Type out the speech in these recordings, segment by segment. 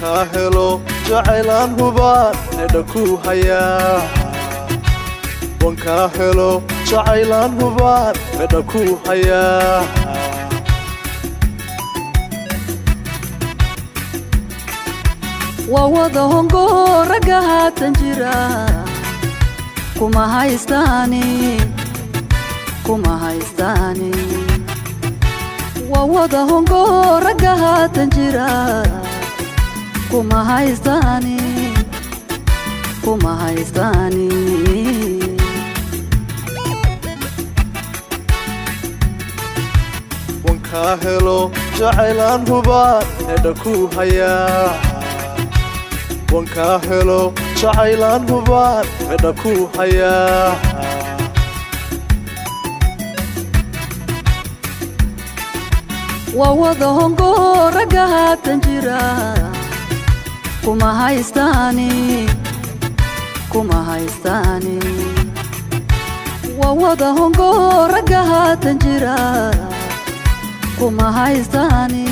وانكاهلو جعلان هبان ندكو هيا وانكاهلو جعلان هبان ندكو هيا ووضع هنغو رقها تنجرا كما هايستاني ووضع هنغو رقها تنجرا كما هايستاني وانكاهلو جعلان هبان ندكو هيا وانكاهلو جعلان هبان ندكو هيا ووضع هنغو رقها تنجرا كما هايستاني ووضع هنغو رقها تنجرا كما هايستاني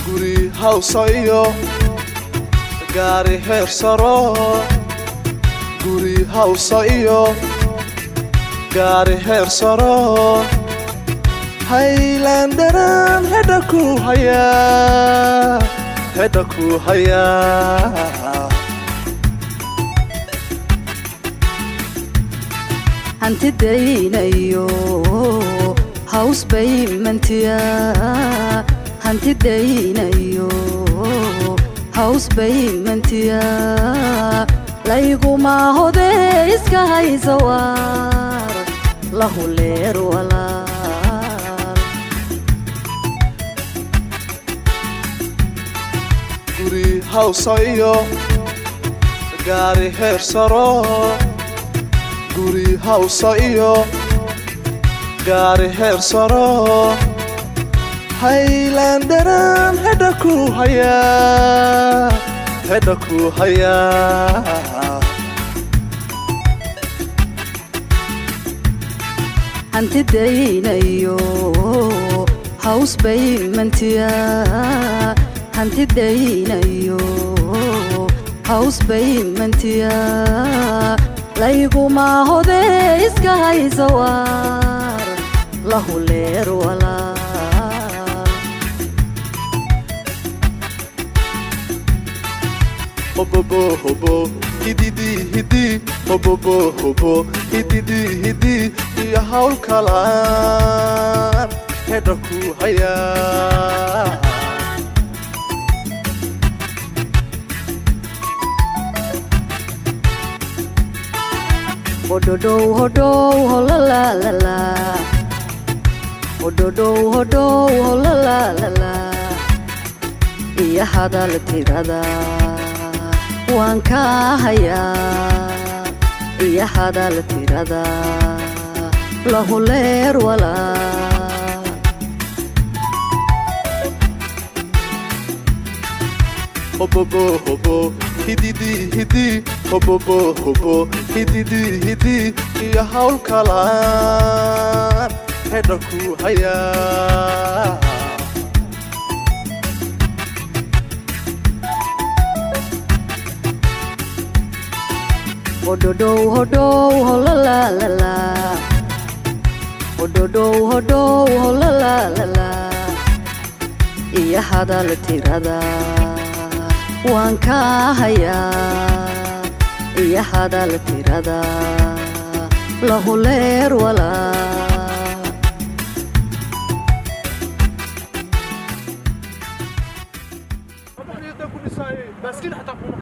guri hawsayo gaari heer saro guri hawsayo gaari heer saro haylandaran hedaku haya hanti daynayo house paymentya hanti daynayo house paymentya layguma hode iska haysawar lahu leer wala guri hawsayo gaari heer saro guri hawsayo gaari heer saro haylandaran hedaku haya hanti daynayo house paymentya hanti daynayo house paymentya layguma hode iska haysawar lahu leer wala hobo hidi hobo hidi ya hawl kalaan hedaku haya hodo holala la hodo holala la iya hadal tirada wankahaya iya hadal tirada lahu leer wala hobo hidi hobo hidi ya hawl kalaan hedaku haya hodo holala la hodo holala la iya hadal tirada wankahaya iya hadal tirada lahu leer wala